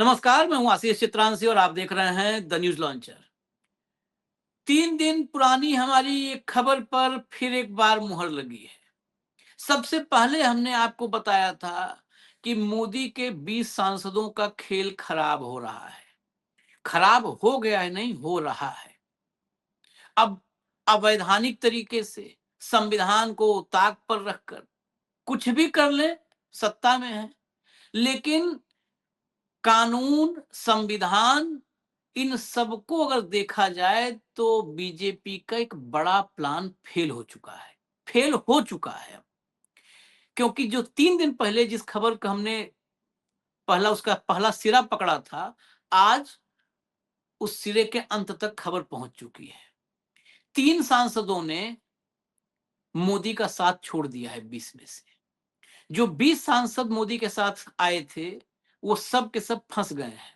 नमस्कार, मैं हूं आशीष चित्रांशी और आप देख रहे हैं द न्यूज लॉन्चर। 3 दिन पुरानी हमारी एक खबर पर फिर एक बार मुहर लगी है। सबसे पहले हमने आपको बताया था कि मोदी के 20 सांसदों का खेल खराब हो रहा है। खराब हो गया है, नहीं हो रहा है। अब अवैधानिक तरीके से संविधान को ताक पर रखकर कुछ भी कर ले, सत्ता में है। लेकिन कानून, संविधान, इन सबको अगर देखा जाए तो बीजेपी का एक बड़ा प्लान फेल हो चुका है। फेल हो चुका है अब। क्योंकि जो 3 दिन पहले जिस खबर का हमने उसका पहला सिरा पकड़ा था, आज उस सिरे के अंत तक खबर पहुंच चुकी है। 3 सांसदों ने मोदी का साथ छोड़ दिया है 20 में से। जो 20 सांसद मोदी के साथ आए थे, वो सब के सब फंस गए हैं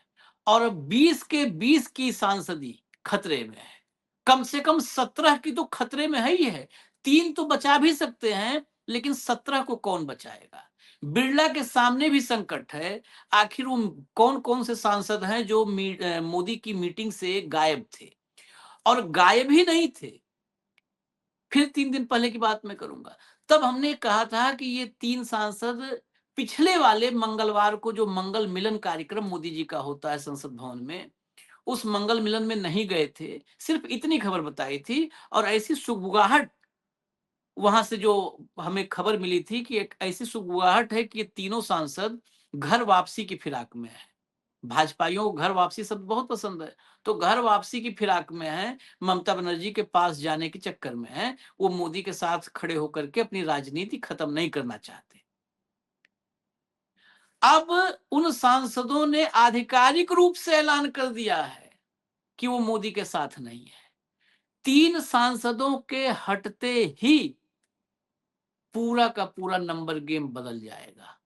और 20 के 20 की सांसदी खतरे में है। कम से कम 17 की तो खतरे में है ही है। 3 तो बचा भी सकते हैं, लेकिन 17 को कौन बचाएगा? बिरला के सामने भी संकट है। आखिर वो कौन-कौन से सांसद हैं जो मोदी की मीटिंग से गायब थे और गायब ही नहीं थे। फिर 3 दिन पहले की बात मैं करूंगा। तब हमने कहा था कि ये 3 सांसद पिछले वाले मंगलवार को जो मंगल मिलन कार्यक्रम मोदी जी का होता है संसद भवन में, उस मंगल मिलन में नहीं गए थे। सिर्फ इतनी खबर बताई थी और ऐसी सुगबुगाहट वहां से जो हमें खबर मिली थी कि एक ऐसी सुगबुगाहट है कि ये तीनों सांसद घर वापसी की फिराक में है। भाजपाइयों को घर वापसी शब्द बहुत पसंद है, तो घर वापसी की फिराक में है, ममता बनर्जी के पास जाने के चक्कर में है। वो मोदी के साथ खड़े होकर के अपनी राजनीति खत्म नहीं करना चाहते। अब उन सांसदों ने आधिकारिक रूप से ऐलान कर दिया है कि वो मोदी के साथ नहीं है। 3 सांसदों के हटते ही पूरा का पूरा नंबर गेम बदल जाएगा।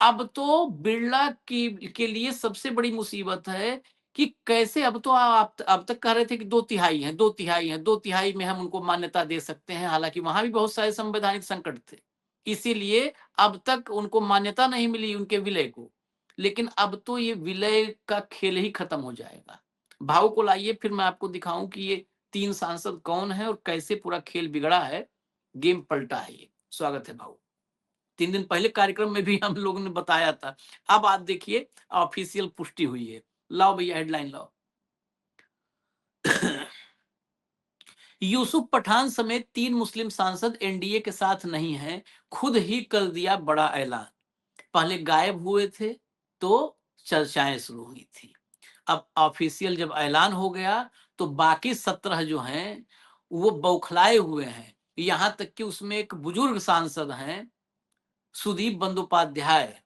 अब तो बिरला की के लिए सबसे बड़ी मुसीबत है कि कैसे। अब तो आप अब तक कह रहे थे कि 2/3 हैं, 2/3 हैं, 2/3 में हम उनको मान्यता दे सकते हैं, हालांकि वहां भी बहुत सारे संवैधानिक संकट थे, इसीलिए अब तक उनको मान्यता नहीं मिली उनके विलय को। लेकिन अब तो ये विलय का खेल ही खत्म हो जाएगा। भाव को लाइए, फिर मैं आपको दिखाऊं कि ये 3 सांसद कौन है और कैसे पूरा खेल बिगड़ा है, गेम पलटा है। ये स्वागत है भाव। 3 दिन पहले कार्यक्रम में भी हम लोगों ने बताया था। अब आप देखिए, ऑफिशियल पुष्टि हुई है। लाओ भैया हेडलाइन लाओ। यूसुफ पठान समेत 3 मुस्लिम सांसद एनडीए के साथ नहीं हैं, खुद ही कर दिया बड़ा ऐलान। पहले गायब हुए थे तो चर्चाएं शुरू हुई थी। अब ऑफिशियल जब ऐलान हो गया तो बाकी 17 जो हैं वो बौखलाए हुए हैं। यहां तक कि उसमें एक बुजुर्ग सांसद हैं, सुदीप बंदोपाध्याय,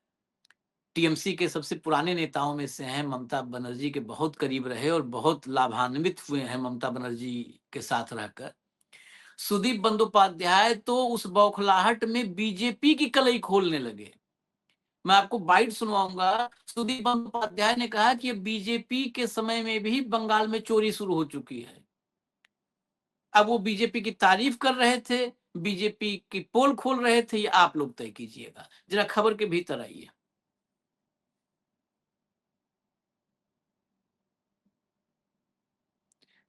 टीएमसी के सबसे पुराने नेताओं में से हैं, ममता बनर्जी के बहुत करीब रहे और बहुत लाभान्वित हुए हैं ममता बनर्जी के साथ रहकर। सुदीप बंदोपाध्याय तो उस बौखलाहट में बीजेपी की कलई खोलने लगे। मैं आपको बाइट सुनवाऊंगा। सुदीप बंदोपाध्याय ने कहा कि बीजेपी के समय में भी बंगाल में चोरी शुरू हो चुकी है। अब वो बीजेपी की तारीफ कर रहे थे, बीजेपी की पोल खोल रहे थे, ये आप लोग तय कीजिएगा। जरा खबर के भीतर आइए।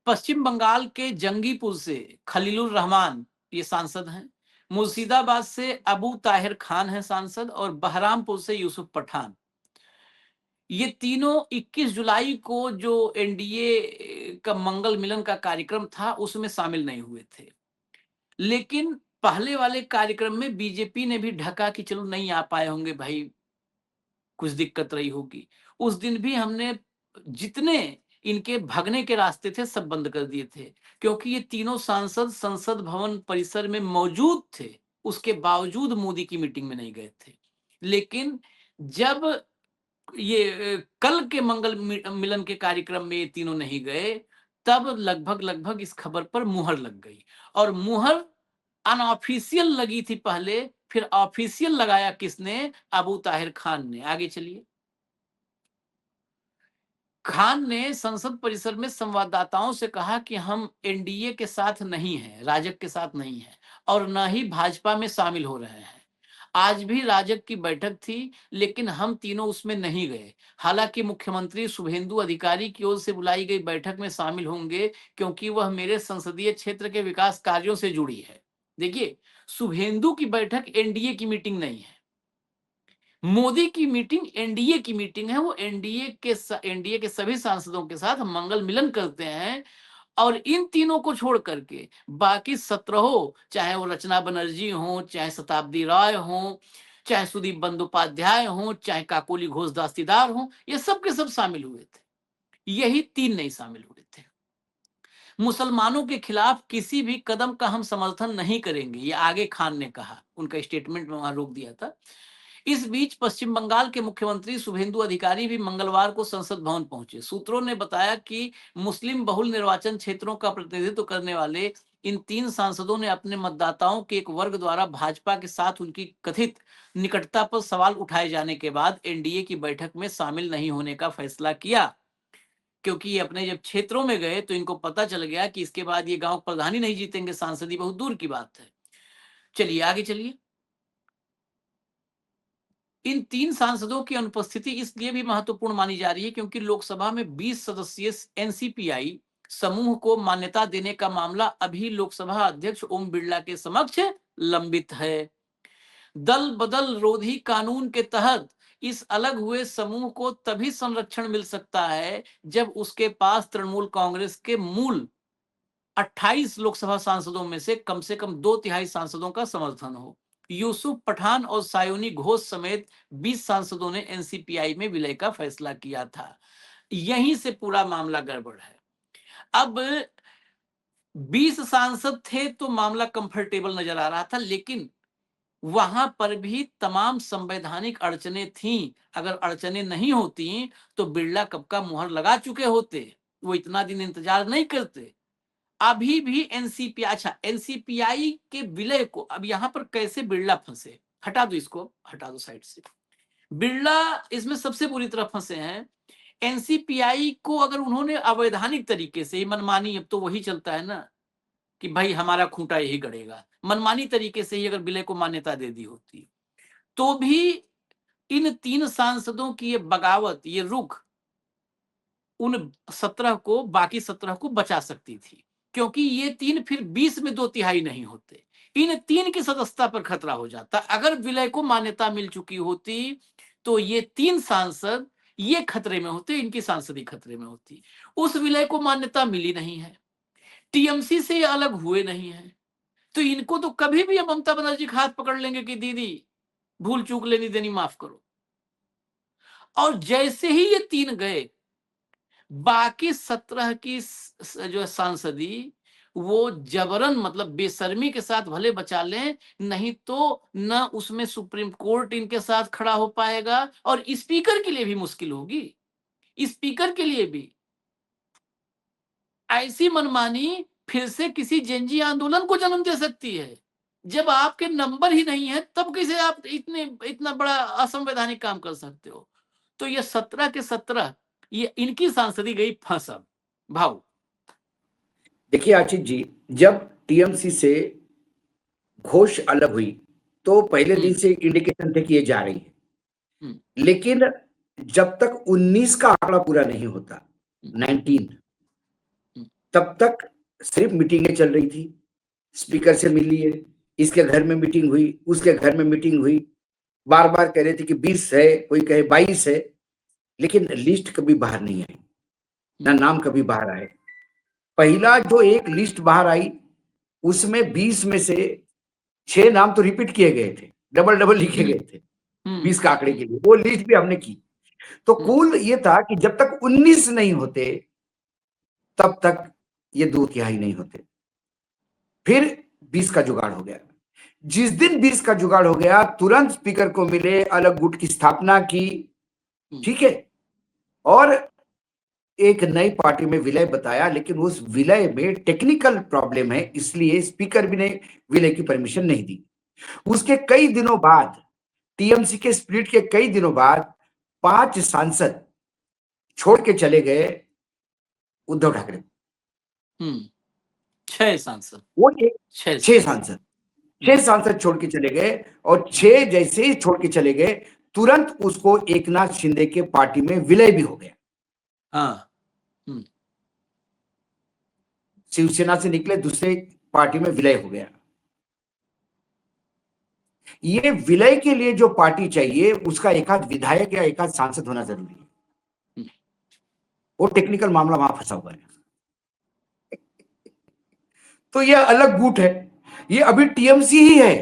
पश्चिम बंगाल के जंगीपुर से खलीलुर रहमान ये सांसद हैं। मुर्शिदाबाद से अबू ताहिर खान है सांसद और बहरामपुर से यूसुफ पठान। ये तीनों 21 जुलाई को जो एनडीए का मंगल मिलन का कार्यक्रम था उसमें शामिल नहीं हुए थे। लेकिन पहले वाले कार्यक्रम में बीजेपी ने भी ढका कि चलो नहीं आ पाए होंगे भाई, कुछ दिक्कत रही होगी। उस दिन भी हमने जितने इनके भगने के रास्ते थे सब बंद कर दिए थे, क्योंकि ये तीनों सांसद संसद भवन परिसर में मौजूद थे, उसके बावजूद मोदी की मीटिंग में नहीं गए थे। लेकिन जब ये कल के मंगल मिलन के कार्यक्रम में ये तीनों नहीं गए, तब लगभग लगभग इस खबर पर मुहर लग गई। और मुहर अनऑफिशियल लगी थी पहले, फिर ऑफिशियल लगाया किसने? अबू ताहिर खान ने। आगे चलिए। खान ने संसद परिसर में संवाददाताओं से कहा कि हम एनडीए के साथ नहीं हैं, राजग के साथ नहीं हैं और न ही भाजपा में शामिल हो रहे हैं। आज भी राजग की बैठक थी, लेकिन हम तीनों उसमें नहीं गए। हालांकि मुख्यमंत्री शुभेंदु अधिकारी की ओर से बुलाई गई बैठक में शामिल होंगे, क्योंकि वह मेरे संसदीय क्षेत्र के विकास कार्यों से जुड़ी है। देखिए, शुभेंदु की बैठक एनडीए की मीटिंग नहीं है, मोदी की मीटिंग एनडीए की मीटिंग है। वो एनडीए के सभी सांसदों के साथ मंगल मिलन करते हैं, और इन तीनों को छोड़ करके बाकी 17, चाहे वो रचना बनर्जी हो, चाहे शताब्दी राय हो, चाहे सुदीप बंदोपाध्याय हो, चाहे काकोली घोष दास्तीदार हो, ये सब के सब शामिल हुए थे। यही 3 नहीं शामिल हुए थे। मुसलमानों के खिलाफ किसी भी कदम का हम समर्थन नहीं करेंगे, ये आगे खान ने कहा, उनका स्टेटमेंट में वहां रोक दिया था। इस बीच पश्चिम बंगाल के मुख्यमंत्री शुभेंदु अधिकारी भी मंगलवार को संसद भवन पहुंचे। सूत्रों ने बताया कि मुस्लिम बहुल निर्वाचन क्षेत्रों का प्रतिनिधित्व करने वाले इन 3 सांसदों ने अपने मतदाताओं के एक वर्ग द्वारा भाजपा के साथ उनकी कथित निकटता पर सवाल उठाए जाने के बाद एनडीए की बैठक में शामिल नहीं होने का फैसला किया। क्योंकि ये अपने जब क्षेत्रों में गए तो इनको पता चल गया कि इसके बाद ये गांव प्रधान ही नहीं जीतेंगे, सांसदी बहुत दूर की बात है। चलिए आगे चलिए। इन 3 सांसदों की अनुपस्थिति इसलिए भी महत्वपूर्ण मानी जा रही है क्योंकि लोकसभा में 20 सदस्यीय एनसीपीआई समूह को मान्यता देने का मामला अभी लोकसभा अध्यक्ष ओम बिरला के समक्ष लंबित है। दल बदल रोधी कानून के तहत इस अलग हुए समूह को तभी संरक्षण मिल सकता है जब उसके पास तृणमूल कांग्रेस के मूल 28 लोकसभा सांसदों में से कम 2/3 सांसदों का समर्थन हो। यूसुफ पठान और सायोनी घोष समेत 20 सांसदों ने एनसीपीआई में विलय का फैसला किया था। यहीं से पूरा मामला गड़बड़ है। अब 20 सांसद थे तो मामला कंफर्टेबल नजर आ रहा था, लेकिन वहां पर भी तमाम संवैधानिक अड़चने थीं। अगर अड़चने नहीं होती तो बिरला कब का मुहर लगा चुके होते, वो इतना दिन इंतजार नहीं करते। अभी भी एनसीपीआई के विलय को अब यहां पर कैसे बिरला फंसे, हटा दो इसको, हटा दो साइड से। बिरला इसमें सबसे बुरी तरह फंसे हैं। एनसीपीआई को अगर उन्होंने अवैधानिक तरीके से, मनमानी, अब तो वही चलता है ना कि भाई हमारा खूंटा यही गड़ेगा, मनमानी तरीके से ही अगर विलय को मान्यता दे दी होती तो भी इन 3 सांसदों की ये बगावत, ये रुख उन 17 को, बाकी 17 को बचा सकती थी, क्योंकि ये 3 फिर 20 में 2/3 नहीं होते। इन 3 की सदस्यता पर खतरा हो जाता। अगर विलय को मान्यता मिल चुकी होती तो ये 3 सांसद ये खतरे में होते, इनकी सांसदी खतरे में होती। उस विलय को मान्यता मिली नहीं है, टीएमसी से ये अलग हुए नहीं है, तो इनको तो कभी भी ममता बनर्जी का हाथ पकड़ लेंगे कि दीदी भूल चूक लेनी देनी माफ करो। और जैसे ही ये 3 गए, बाकी 17 की जो सांसदी वो जबरन, मतलब बेशर्मी के साथ भले बचा लें, नहीं तो न उसमें सुप्रीम कोर्ट इनके साथ खड़ा हो पाएगा, और स्पीकर के लिए भी मुश्किल होगी। स्पीकर के लिए भी ऐसी मनमानी फिर से किसी जनजी आंदोलन को जन्म दे सकती है। जब आपके नंबर ही नहीं है तब कैसे आप इतना बड़ा असंवैधानिक काम कर सकते हो। तो ये 17 के 17 ये इनकी सांसदी गई फंस। अब भाव देखिए आशीष जी, जब टीएमसी से घोष अलग हुई तो पहले दिन से इंडिकेशन थे कि ये जा रही है, लेकिन जब तक 19 का आंकड़ा पूरा नहीं होता, 19, तब तक सिर्फ मीटिंगें चल रही थी। स्पीकर से मिली है, इसके घर में मीटिंग हुई, उसके घर में मीटिंग हुई, बार बार कह रहे थे कि 20 है, कोई कहे 22 है, लेकिन लिस्ट कभी बाहर नहीं आई, ना नाम कभी बाहर आए। पहला जो एक लिस्ट बाहर आई उसमें 20 में से 6 नाम तो रिपीट किए गए थे, डबल डबल लिखे गए थे 20 का आंकड़े के लिए, वो लिस्ट भी हमने की। तो कुल ये था कि जब तक 19 नहीं होते तब तक ये 2/3 नहीं होते। फिर 20 का जुगाड़ हो गया। जिस दिन 20 का जुगाड़ हो गया तुरंत स्पीकर को मिले, अलग गुट की स्थापना की, ठीक है, और एक नई पार्टी में विलय बताया, लेकिन उस विलय में टेक्निकल प्रॉब्लम है, इसलिए स्पीकर भी ने विलय की परमिशन नहीं दी। उसके कई दिनों बाद, टीएमसी के स्प्लिट के कई दिनों बाद 5 सांसद छोड़ के चले गए उद्धव ठाकरे। 6 सांसद, वो 6 सांसद, 6 सांसद छोड़ के चले गए और 6 जैसे ही छोड़ के चले गए, तुरंत उसको एकनाथ शिंदे के पार्टी में विलय भी हो गया। हाँ। शिवसेना से निकले, दूसरे पार्टी में विलय हो गया। ये विलय के लिए जो पार्टी चाहिए, उसका एक आध विधायक या एक आध सांसद होना जरूरी है। वो टेक्निकल मामला वहां फंसा हुआ है। तो ये अलग गुट है, ये अभी टीएमसी ही है,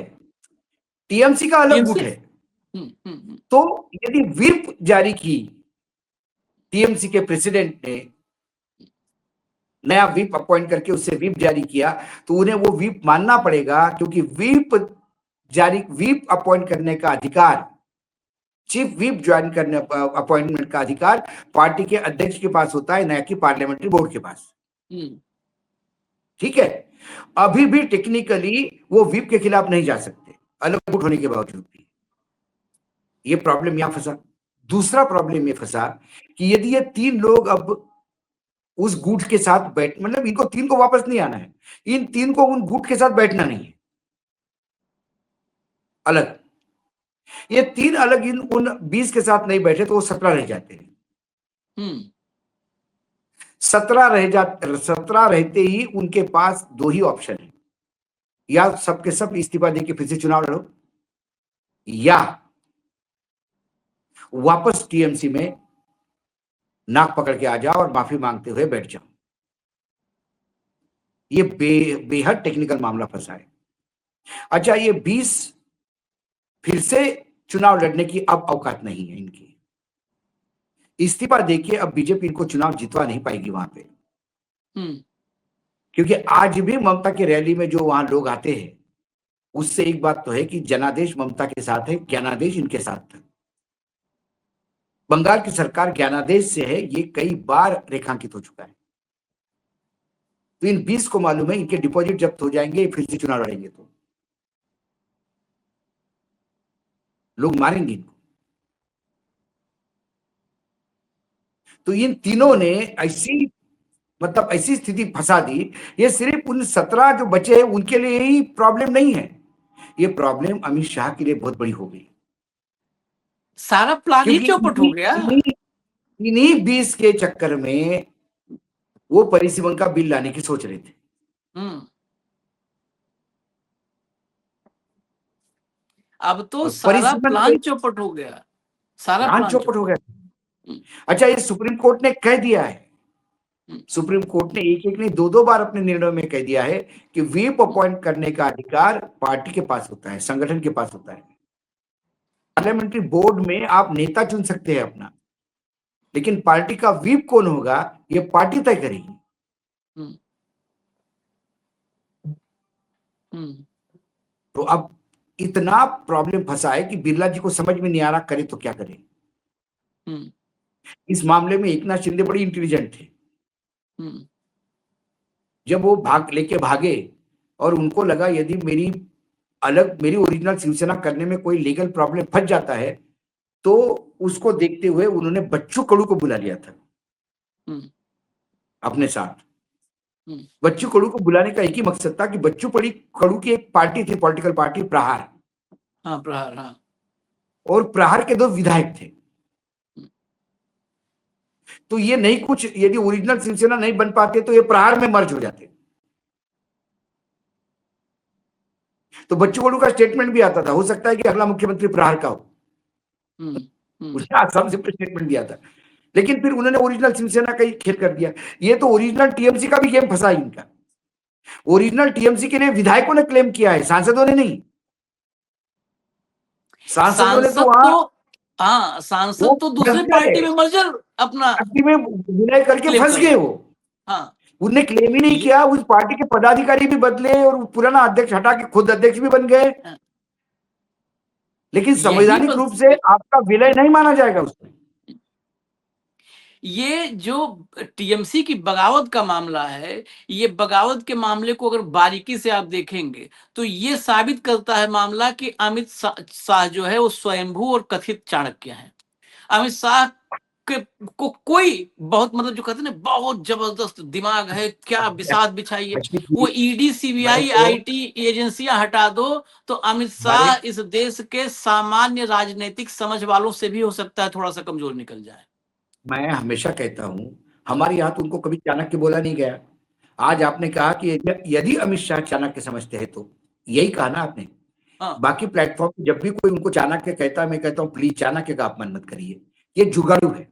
टीएमसी का अलग गुट है। तो यदि व्हिप जारी की टीएमसी के प्रेसिडेंट ने, नया व्हिप अपॉइंट करके उससे व्हिप जारी किया, तो उन्हें वो व्हिप मानना पड़ेगा, क्योंकि व्हिप अपॉइंट करने का अधिकार, चीफ व्हिप ज्वाइन करने अपॉइंटमेंट का अधिकार पार्टी के अध्यक्ष के पास होता है, न कि पार्लियामेंट्री बोर्ड के पास। ठीक है, अभी भी टेक्निकली वो व्हिप के खिलाफ नहीं जा सकते, अलग गुट होने के बावजूद भी। ये प्रॉब्लम यहां फंसा। दूसरा प्रॉब्लम ये फंसा कि यदि ये 3 लोग अब उस गुट के साथ मतलब इनको 3 को वापस नहीं आना है, इन 3 को उन गुट के साथ बैठना नहीं है, अलग। ये 3 अलग इन उन 20 के साथ नहीं बैठे तो वो 17 रह जाते हैं। 17 रहते ही उनके पास 2 ही ऑप्शन है, या सबके सब इस्तीफा देके फिर से चुनाव लड़ो, या वापस टीएमसी में नाक पकड़ के आ जाओ और माफी मांगते हुए बैठ जाओ। ये बेहद टेक्निकल मामला फंसा है। अच्छा, ये 20 फिर से चुनाव लड़ने की अब औकात नहीं है इनकी। इस्तीफा देके अब बीजेपी इनको चुनाव जितवा नहीं पाएगी वहां पे। क्योंकि आज भी ममता की रैली में जो वहां लोग आते हैं, उससे एक बात तो है कि जनादेश ममता के साथ है, ज्ञानादेश इनके साथ था। बंगाल की सरकार ज्ञानादेश से है, ये कई बार रेखांकित हो चुका है। तो इन 20 को मालूम है इनके डिपॉजिट जब्त हो जाएंगे, फिर से चुनाव लड़ेंगे तो लोग मारेंगे इनको। तो इन तीनों ने ऐसी स्थिति फंसा दी। ये सिर्फ उन 17 जो बचे हैं उनके लिए ही प्रॉब्लम नहीं है, ये प्रॉब्लम अमित शाह के लिए बहुत बड़ी हो गई। सारा प्लान ही चौपट हो गया। इन्हीं 20 के चक्कर में वो परिसीमन का बिल लाने की सोच रहे थे। अब तो सारा प्लान चौपट हो गया, सारा प्लान चौपट हो गया। अच्छा, ये सुप्रीम कोर्ट ने कह दिया है, सुप्रीम कोर्ट ने एक नहीं 2 बार अपने निर्णय में कह दिया है कि व्हिप अपॉइंट करने का अधिकार पार्टी के पास होता है, संगठन के पास होता है। पार्लियामेंट्री बोर्ड में आप नेता चुन सकते हैं अपना, लेकिन पार्टी का व्हिप कौन होगा ये पार्टी तय करेगी। तो अब इतना प्रॉब्लम फंसा है कि बिरला जी को समझ में नहीं आ रहा करे तो क्या करे। इस मामले में एकनाथ शिंदे बड़ी इंटेलिजेंट थे। जब वो लेके भागे और उनको लगा यदि मेरी ओरिजिनल शिवसेना करने में कोई लीगल प्रॉब्लम फंस जाता है, तो उसको देखते हुए उन्होंने बच्चू कडू को बुला लिया था अपने साथ। बच्चू कडू को बुलाने का एक ही मकसद था कि बच्चू कडू की एक पार्टी थी, पॉलिटिकल पार्टी प्रहार। प्रहार, हाँ। और प्रहार के 2 विधायक थे। तो ये नहीं, कुछ यदि ओरिजिनल शिवसेना नहीं बन पाते तो ये प्रहार में मर्ज हो जाते। तो बच्चू कडू का स्टेटमेंट भी आता था, हो सकता है कि अगला मुख्यमंत्री प्रहार का हो। उसने आसाम से स्टेटमेंट दिया था, लेकिन फिर उन्होंने ओरिजिनल शिवसेना का ही खेल कर दिया। ये तो ओरिजिनल टीएमसी का भी गेम फंसा इनका। ओरिजिनल टीएमसी के लिए विधायकों ने क्लेम किया है, सांसदों ने नहीं। सांसदों ने तो वहां सांसद तो दूसरे पार्टी में मर्जर अपना में विलय करके फंस गए वो। उन्हें क्लेम ही नहीं किया। उस पार्टी के पदाधिकारी भी बदले और पुराना अध्यक्ष हटा के खुद अध्यक्ष भी बन गए, लेकिन संवैधानिक रूप से आपका विलय नहीं माना जाएगा उसमें। ये जो टीएमसी की बगावत का मामला है, ये बगावत के मामले को अगर बारीकी से आप देखेंगे तो ये साबित करता है मामला कि अमित शाह जो है वो स्वयंभू और कथित चाणक्य हैं। अमित शाह कोई बहुत मतलब जो कहते हैं ना बहुत जबरदस्त दिमाग है, क्या बिसात बिछाई है, आशीष वो जी, ईडी मैं सीबीआई तो आईटी एजेंसियां हटा दो तो अमित हमारे शाह इस देश के सामान्य राजनीतिक समझ वालों से भी हो सकता है थोड़ा सा कमजोर निकल जाए। मैं हमेशा कहता हूँ, हमारे यहाँ तो उनको कभी चाणक्य बोला नहीं गया। आज आपने कहा कि यदि अमित शाह चाणक्य समझते हैं तो, यही कहा ना आपने। हाँ बाकी प्लेटफॉर्म पे जब भी कोई उनको चाणक्य कहता है, मैं कहता हूँ प्लीज चाणक्य का अपमान मत करिए, ये जुगाड़ू है।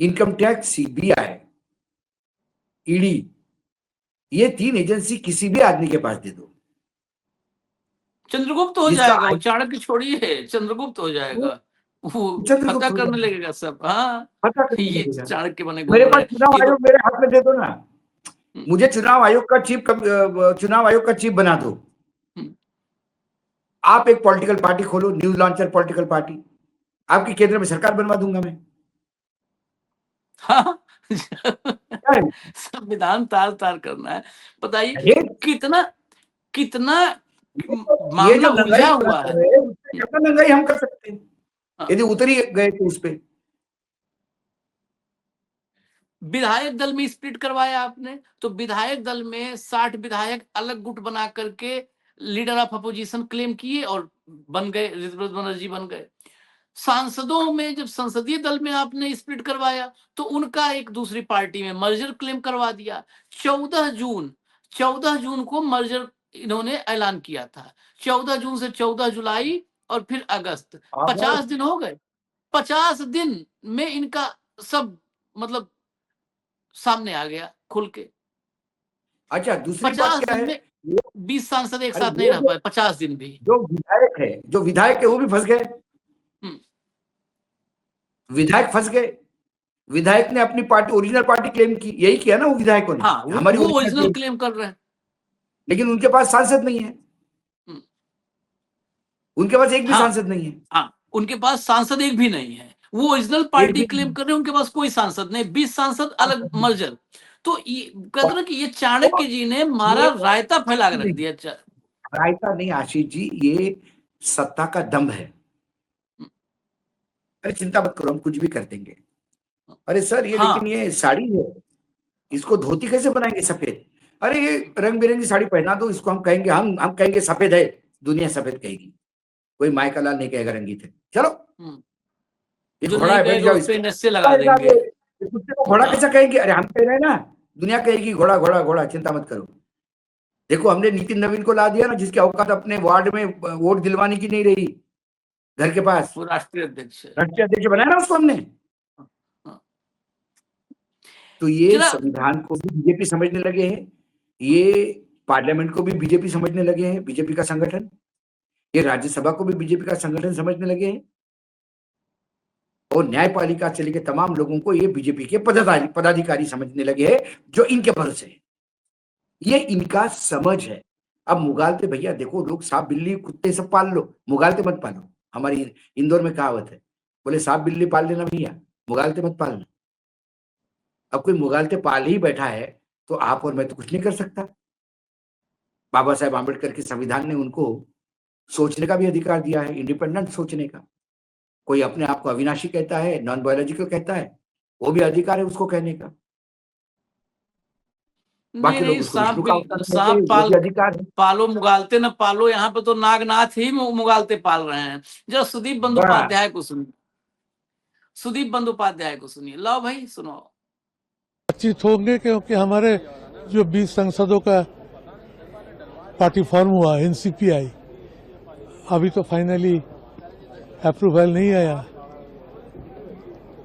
इनकम टैक्स, सीबीआई, ईडी, ये 3 एजेंसी किसी भी आदमी के पास दे दो, चंद्रगुप्त हो जिसका जाएगा, वो चाणक्य छोड़िए, चंद्रगुप्त हो जाएगा, वो फतह चंद्रगुप्त हो करने जाएगा, लगेगा सब। हाँ पता करने ये लगेगा। चाणक्य बने मेरे घूम रहे पास हैं चुनाव ये तो। आयोग मेरे हाथ में दे दो ना, हम्म, मुझे चुनाव आयोग का चीफ बना दो। हम्म, आप एक पॉलिटिकल पार्टी खोलो, न्यूज लॉन्चर पॉलिटिकल पार्टी, आपकी केंद्र में सरकार बनवा दूंगा मैं। हाँ क्या है? संविधान तार तार करना है, बताइए अरे, कितना कितना ये जो मामला नंगाई उलझा पूरा हुआ कर है। रहे हैं, उससे ज्यादा नंगाई हम कर सकते हैं हाँ, यदि उतर ही गए तो उस पे। विधायक दल में स्प्लिट करवाया आपने, तो विधायक दल में 60 विधायक अलग गुट बना करके लीडर ऑफ अपोजिशन क्लेम किए और बन गए, रिजवान बनर्जी बन गए। सांसदों में जब संसदीय दल में आपने स्प्लिट करवाया तो उनका एक दूसरी पार्टी में मर्जर क्लेम करवा दिया। 14 जून को मर्जर इन्होंने ऐलान किया था। 14 जून से 14 जुलाई और फिर अगस्त, अब 50 दिन हो गए। 50 दिन में इनका सब मतलब सामने आ गया खुल के। अच्छा, दूसरी बात 50 क्या दिन है, में वो 20 सांसद एक अरे साथ नहीं वो रह जो पाए, 50 दिन भी। जो विधायक है वो भी फंस गए। हम्म, विधायक फंस गए। विधायक ने अपनी पार्टी, ओरिजिनल पार्टी क्लेम की, यही किया ना वो विधायकों ने, हाँ हमारी वो ओरिजिनल ओरिजिनल क्लेम, क्लेम कर रहे हैं। लेकिन उनके पास सांसद नहीं है, हम्म, उनके पास एक भी हाँ सांसद नहीं है, हाँ उनके पास सांसद एक भी नहीं है, वो ओरिजिनल एक पार्टी भी क्लेम नहीं कर रहे हैं, उनके पास कोई सांसद नहीं, 20 सांसद अलग सांसद नहीं। मर्जर। तो ये कहते और ना कि ये वो चाणक्य जी ने मारा ये रायता फैला के रख नहीं, दिया। रायता नहीं आशीष जी, ये सत्ता का दम्भ है। अरे चिंता मत करो, हम कुछ भी कर देंगे। अरे सर, ये लेकिन हाँ ये साड़ी है, इसको धोती कैसे बनाएंगे सफेद? अरे ये रंग बिरंगी साड़ी पहना दो इसको, हम कहेंगे, हम कहेंगे सफेद है, दुनिया सफेद कहेगी, कोई माय का लाल नहीं कहेगा रंगीत है। चलो, हम्म, ये जो घोड़ा नहीं है, बैठ कहेगा जाओ उस इस पे पे। नस्से लगा कहेगा देंगे। ये कुत्ते को घोड़ा कैसा हाँ कहेंगे? अरे हम कह रहे हैं ना, दुनिया कहेगी घोड़ा घोड़ा घोड़ा, चिंता मत करो। देखो, हमने नितिन नवीन को ला दिया ना, जिसकी औकात अपने वार्ड में वोट दिलवाने की नहीं रही, घर के पास वो राष्ट्रीय अध्यक्ष है। राष्ट्रीय अध्यक्ष बनाया ना उसको हमने। हाँ, तो ये जरा संविधान को भी बीजेपी समझने लगे हैं, ये पार्लियामेंट को भी बीजेपी समझने लगे हैं, बीजेपी का संगठन, ये राज्यसभा को भी बीजेपी का संगठन समझने लगे हैं, और न्यायपालिका से लेकर तमाम लोगों को ये बीजेपी के पदाधिकारी समझने लगे हैं, जो इनके भरोसे हैं। ये इनका समझ है। अब मुगालते भैया देखो, लोग सांप बिल्ली कुत्ते सब पाल लो, मुगालते मत पालो। हमारी इंदौर में कहावत है, बोले सांप बिल्ली पाल लेना भैया, मुगालते मत पालना। अब कोई मुगालते पाल ही बैठा है तो आप और मैं तो कुछ नहीं कर सकता। बाबा साहेब आम्बेडकर के संविधान ने उनको सोचने का भी अधिकार दिया है, इंडिपेंडेंट सोचने का। कोई अपने आप को अविनाशी कहता है, नॉन बायोलॉजिकल कहता है, वो भी अधिकार है उसको कहने का। नहीं बाकी लोग नहीं, उसको विष्णु का अवतार कहते हैं, सांप वो पाल भी अधिकार है। पालो मुगालते न पालो, यहाँ पे तो नागनाथ ही मुगालते पाल रहे हैं। जरा सुदीप बस, बंदोपाध्याय को सुनिए, सुदीप बंदोपाध्याय को सुनिए, लो भाई सुनो। बातचीत होंगे, क्योंकि हमारे जो 20 सांसदों का पार्टी फॉर्म हुआ एनसीपीआई, अभी तो फाइनली अप्रूवल नहीं आया,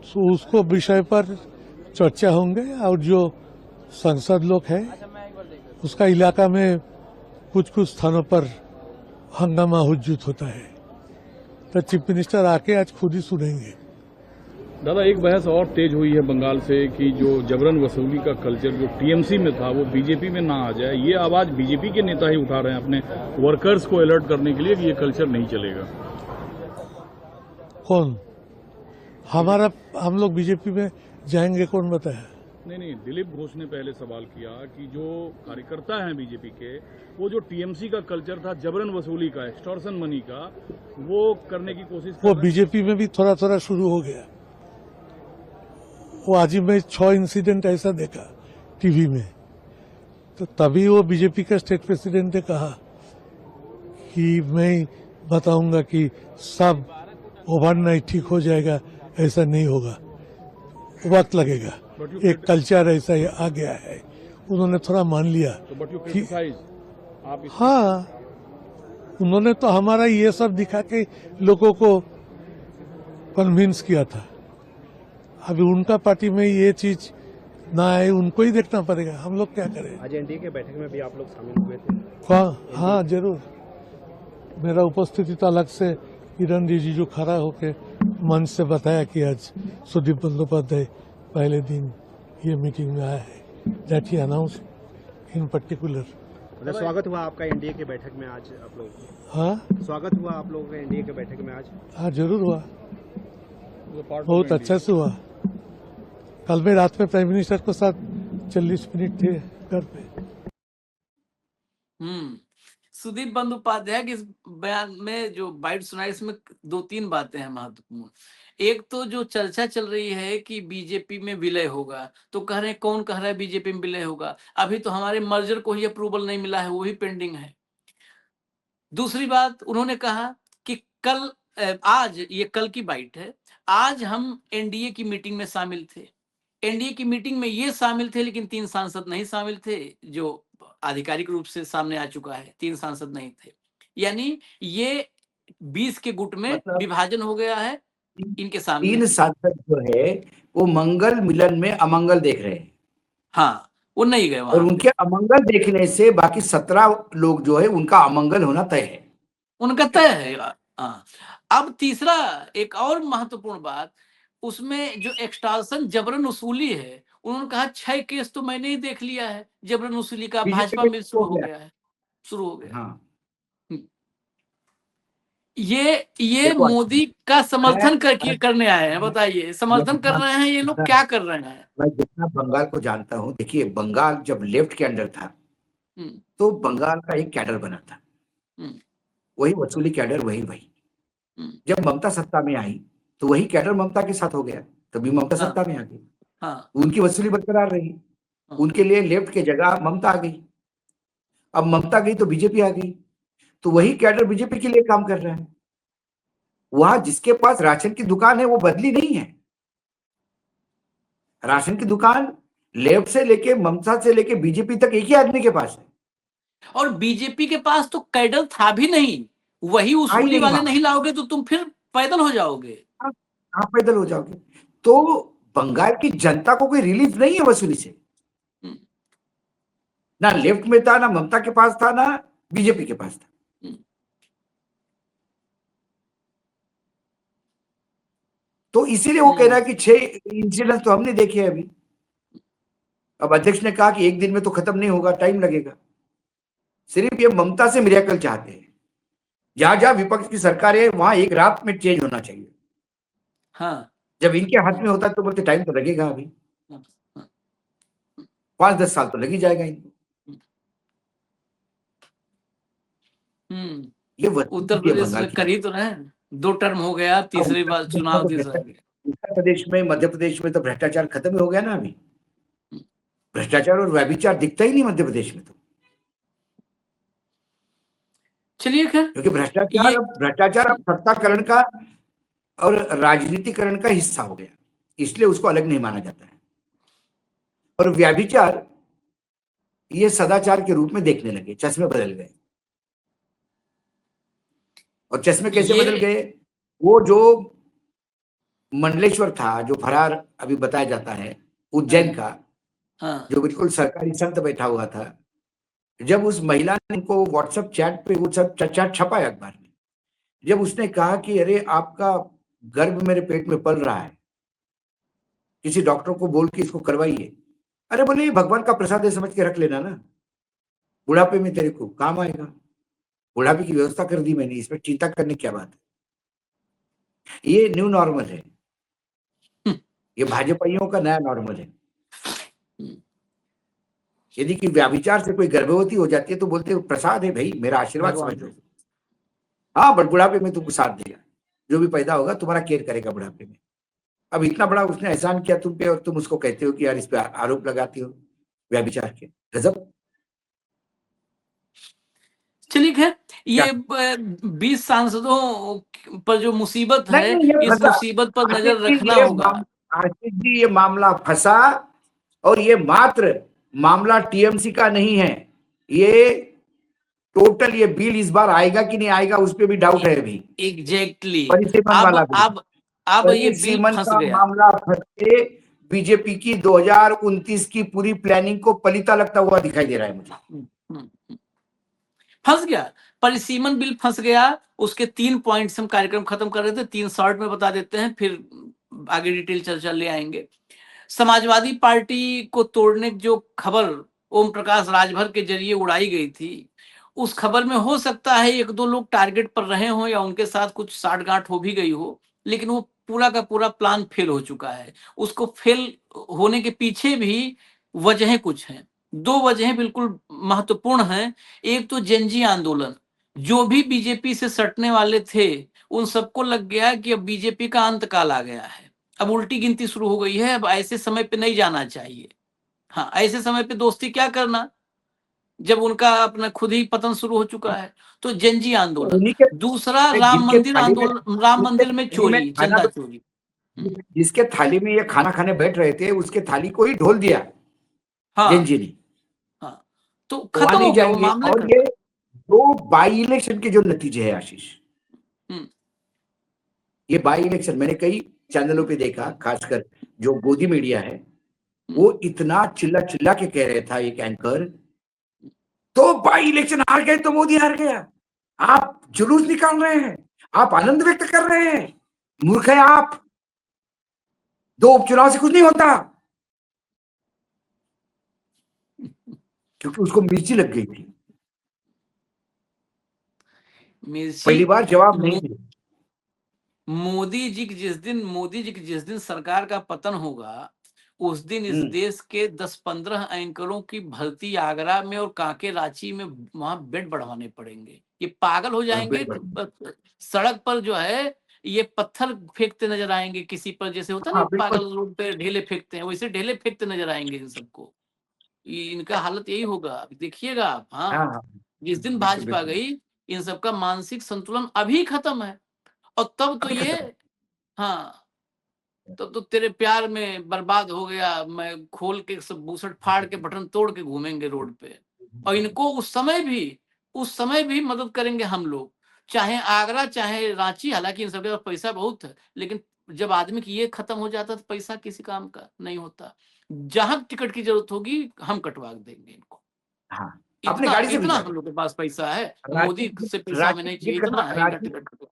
तो उसको विषय पर चर्चा होंगे। और जो सांसद लोग हैं उसका इलाका में कुछ कुछ स्थानों पर हंगामा हुज्जुत होता है, तो चीफ मिनिस्टर आके आज खुद ही सुनेंगे। दादा, एक बहस और तेज हुई है बंगाल से कि जो जबरन वसूली का कल्चर जो टीएमसी में था वो बीजेपी में ना आ जाए। ये आवाज बीजेपी के नेता ही उठा रहे हैं अपने वर्कर्स को अलर्ट करने के लिए कि ये कल्चर नहीं चलेगा। कौन? हम लोग बीजेपी में जाएंगे, कौन बताया? नहीं, दिलीप घोष ने पहले सवाल किया कि जो कार्यकर्ता हैं बीजेपी के, वो जो टीएमसी का कल्चर था जबरन वसूली का, एक्सटॉर्शन मनी का, वो करने की कोशिश कर वो रहे हैं। बीजेपी में भी थोड़ा थोड़ा शुरू हो गया। वो आज ही मैं 6 इंसिडेंट ऐसा देखा टीवी में, तो तभी वो बीजेपी का स्टेट प्रेसिडेंट ने कहा कि मैं बताऊंगा कि सब ओवरनाइट ठीक हो जाएगा, ऐसा नहीं होगा, वक्त लगेगा, एक कल्चर ऐसा आ गया है। उन्होंने थोड़ा मान लिया कि हाँ, उन्होंने तो हमारा ये सब दिखा के लोगों को कन्विंस किया था। अभी उनका पार्टी में ये चीज ना आए, उनको ही देखना पड़ेगा, हम लोग क्या करें। आज एनडीए के बैठक में भी आप लोग शामिल हुए थे? हाँ जरूर, मेरा उपस्थिति तो अलग से किरण रिजिजू खड़ा होके मंच से बताया कि आज सुदीप बंदोपाध्याय पहले दिन ये मीटिंग में आया है, that he announce in particular. स्वागत हुआ आपका एनडीए के बैठक में आज आप लोग? हाँ, स्वागत हुआ आप लोगों का एनडीए के बैठक में आज? हाँ जरूर हुआ, बहुत अच्छा से हुआ। कल मैं रात में प्राइम मिनिस्टर के साथ 40 मिनट थे घर पे। सुदीप बंदोपाध्याय के इस बयान में जो बाइट सुनाई, इसमें 2-3 बातें हैं महत्वपूर्ण। एक तो जो चर्चा चल रही है कि बीजेपी में विलय होगा, तो कह रहे हैं, कौन कह रहा है बीजेपी में विलय होगा? अभी तो हमारे मर्जर को ही अप्रूवल नहीं मिला है, वो भी पेंडिंग है। दूसरी बात, उन्होंने कहा कि आज ये कल की बाइट है, आज हम एनडीए की मीटिंग में शामिल थे। एनडीए की मीटिंग में ये शामिल थे, लेकिन 3 सांसद नहीं शामिल थे, जो आधिकारिक रूप से सामने आ चुका है। 3 सांसद नहीं थे, यानी ये 20 के गुट में मतलब विभाजन हो गया है इनके सामने। 3 सांसद जो है वो मंगल मिलन में अमंगल देख रहे हैं। हाँ, वो नहीं गए और वहां। उनके अमंगल देखने से बाकी 17 लोग जो है उनका अमंगल होना तय है, उनका तय है। हाँ, अब तीसरा एक और महत्वपूर्ण बात, उसमें जो एक्सटॉर्शन जबरन वसूली है, उन्होंने कहा 6 केस तो मैंने ही देख लिया है जबरन वसूली का, भाजपा में शुरू हो गया है, शुरू हो गया। हाँ, ये देखो मोदी का समर्थन करने आए हैं। बताइए, समर्थन कर रहे हैं ये लोग, क्या कर रहे हैं? मैं जितना बंगाल को जानता हूँ, देखिए बंगाल जब लेफ्ट के अंडर था तो बंगाल का एक कैडर बना था, वही वसूली कैडर, वही जब ममता सत्ता में आई तो वही कैडर ममता के साथ हो गया, तभी ममता सत्ता में आ गई। हाँ, उनकी वसूली बरकरार रही, उनके लिए लेफ्ट के जगह ममता आ गई। अब ममता गई तो बीजेपी आ गई, तो वही कैडर बीजेपी के लिए काम कर रहा है। वहां जिसके पास राशन की दुकान है वो बदली नहीं है, राशन की दुकान लेफ्ट से लेके ममता से लेके बीजेपी तक एक ही आदमी के पास है। और बीजेपी के पास तो कैडर था भी नहीं, वही उसूली वाले नहीं लाओगे तो तुम फिर पैदल हो जाओगे। आप पैदल हो जाओगे। तो बंगाल की जनता को कोई रिलीफ नहीं है वसूली से, ना लेफ्ट में था, ना ममता के पास था, ना बीजेपी के पास था। तो इसीलिए वो कह रहा है कि 6 इंसिडेंट तो हमने देखे हैं अभी। अब अध्यक्ष ने कहा कि एक दिन में तो खत्म नहीं होगा, टाइम लगेगा। सिर्फ ये ममता से मिरेकल चाहते हैं, जहां जहां विपक्ष की सरकार है वहां एक रात में चेंज होना चाहिए। हाँ, जब इनके हाथ में होता है तो बोलते टाइम तो लगेगा, अभी 5-10 साल तो लग ही जाएगा इनको। ये उत्तर प्रदेश में करी तो रहे, 2 टर्म हो गया, तीसरी बार चुनाव तीसरा। उत्तर प्रदेश में, मध्य प्रदेश में तो भ्रष्टाचार खत्म हो गया ना अभी। भ्रष्टाचार और व्यभिचार दिखता ही नहीं मध्य प्रदेश में तो। चलिए खैर, क्योंकि भ्रष्टाचार अब सत्ताकरण का और राजनीतिकरण का हिस्सा हो गया, इसलिए उसको अलग नहीं माना जाता है। और व्यभिचार ये सदाचार के रूप में देखने लगे, चश्मे बदल गए। और चश्मे कैसे बदल गए? वो जो मंडलेश्वर था, जो फरार अभी बताया जाता है उज्जैन का, जो बिल्कुल सरकारी संत बैठा हुआ था, जब उस महिला ने उनको व्हाट्सएप चैट पे वो सब चर्चा छपाया अखबार में, जब उसने कहा कि अरे आपका गर्भ मेरे पेट में पल रहा है, किसी डॉक्टर को बोल के इसको करवाइए। अरे बोले भगवान का प्रसाद है, समझ के रख लेना ना, बुढ़ापे में तेरे को काम आएगा। बुढ़ापे की व्यवस्था कर दी मैंने, इसमें चिंता करने की क्या बात है। ये न्यू नॉर्मल है, ये भाजपाइयों का नया नॉर्मल है। यदि कि व्याभिचार से कोई गर्भवती हो जाती है तो बोलते प्रसाद है भाई, मेरा आशीर्वाद समझ लो। हाँ, बट बुढ़ापे में तुमको साथ देगा, जो भी पैदा होगा तुम्हारा केयर करेगा बुढ़ापे में। अब इतना बड़ा उसने एहसान किया तुम पे और तुम उसको कहते हो कि यार इस पे आरोप लगाती हो व्यभिचार के। गजब। चलिए खैर, क्या ये 20 सांसदों पर जो मुसीबत नहीं है, नहीं, ये इस फंसा मुसीबत पर आशीष नजर जी, रखना ये होगा। आशीष जी, ये मामला फंसा और ये मात्र मामला टीएमसी का नहीं है, ये टोटल ये बिल इस बार आएगा कि नहीं आएगा उस पे भी डाउट है अभी। एग्जैक्टली परिसीमन अब वाला बिल, अब अब ये बिल परिसीमन फंस का गया। मामला फंस के बीजेपी की 2029 की पूरी प्लानिंग को पलीता लगता हुआ दिखाई दे रहा है मुझे। फंस गया, परिसीमन बिल फंस गया। उसके 3 पॉइंट्स हम कार्यक्रम खत्म कर रहे थे, 3 शॉर्ट में बता देते हैं, फिर आगे डिटेल चर्चा ले आएंगे। समाजवादी पार्टी को तोड़ने की जो खबर ओम प्रकाश राजभर के जरिए उड़ाई गई थी, उस खबर में हो सकता है 1-2 लोग टारगेट पर रहे हों या उनके साथ कुछ साठगांठ हो भी गई हो, लेकिन वो पूरा का पूरा प्लान फेल हो चुका है। उसको फेल होने के पीछे भी वजहें कुछ हैं। 2 वजहें बिल्कुल महत्वपूर्ण हैं। एक तो जेनजी आंदोलन, जो भी बीजेपी से सटने वाले थे, उन सबको लग गया कि अब बीजेपी का अंतकाल आ गया है, अब उल्टी गिनती शुरू हो गई है, अब ऐसे समय पे नहीं जाना चाहिए। हाँ, ऐसे समय पे दोस्ती क्या करना जब उनका अपना खुद ही पतन शुरू हो चुका है। तो जनजी आंदोलन। उन्हीं के दूसरा राम जिनके मंदिर थाली में आंदोलन, राम जिसके मंदिर में थाली में चोरी, खाना चंदा चोरी। जिसके थाली में ये खाना खाने बैठ रहे थे उसके थाली को ही ढोल दिया हाँ जैन जी ने। हाँ, तो वहां खत्म नहीं हो गया वो जाएंगे। मामला, और ये दो बाई इलेक्शन के जो नतीजे हैं आशीष, हम्म, ये बाई इलेक्शन मैंने कई चैनलों पे देखा, खासकर जो गोदी मीडिया है, वो इतना चिल्ला चिल्ला के कह रहा था एक एंकर, तो बाई इलेक्शन हार गए तो मोदी हार गया, आप जुलूस निकाल रहे हैं, आप आनंद व्यक्त कर रहे हैं, मूर्ख है आप, 2 उपचुनाव से कुछ नहीं होता। क्योंकि उसको मिर्ची लग गई थी, मिर्ची। पहली बार जवाब नहीं दिया। मोदी जी की जिस दिन सरकार का पतन होगा, उस दिन इस देश के 10-15 एंकरों की भर्ती आगरा में और कांके रांची में वहां बेड बढ़वाने पड़ेंगे। ये पागल हो जाएंगे। सड़क पर जो है ये पत्थर फेंकते नजर आएंगे किसी पर, जैसे होता है हाँ ना बिल्कुल। पागल रोड पे ढेले फेंकते हैं, वैसे ढेले फेंकते नजर आएंगे इन सबको। इनका हालत यही होगा, अभी देखिएगा आप। हाँ हाँ, हाँ जिस दिन बिल्कुल भाजपा बिल्कुल। गई, इन सबका मानसिक संतुलन अभी खत्म है। और तब तो अभी ये, खत्म। हाँ, तब तो तेरे प्यार में बर्बाद हो गया, मैं खोल के सब बूसट फाड़ के बटन तोड़ के घूमेंगे रोड पे। और इनको उस समय भी मदद करेंगे हम लोग, चाहे आगरा चाहे रांची। हालांकि इन सबके पास पैसा बहुत है, लेकिन जब आदमी की ये खत्म हो जाता तो पैसा किसी काम का नहीं होता। जहां टिकट की जरूरत होगी हम कटवा देंगे इनको। हाँ, अपने इतना गाड़ी से इतना भिजवा हम दो। लोग के पास पैसा है, रांची मोदी से पैसा हमें रांची नहीं चाहिए, टिकट इतना कटवा है इनका टिकट कटवा।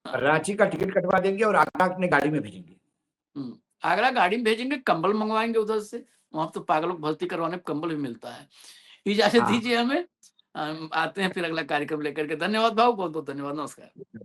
हाँ। रांची का टिकट कटवा देंगे और आगरा अपने गाड़ी में भेजेंगे। आगरा गाड़ी में भेजेंगे, कंबल मंगवाएंगे उधर से, वहां तो पागलों को भर्ती करवाने में कंबल भी मिलता है। इजाजत हाँ दीजिए हमें, हम आते हैं फिर अगला कार्यक्रम लेकर के। धन्यवाद भाऊ, बहुत बहुत धन्यवाद, नमस्कार।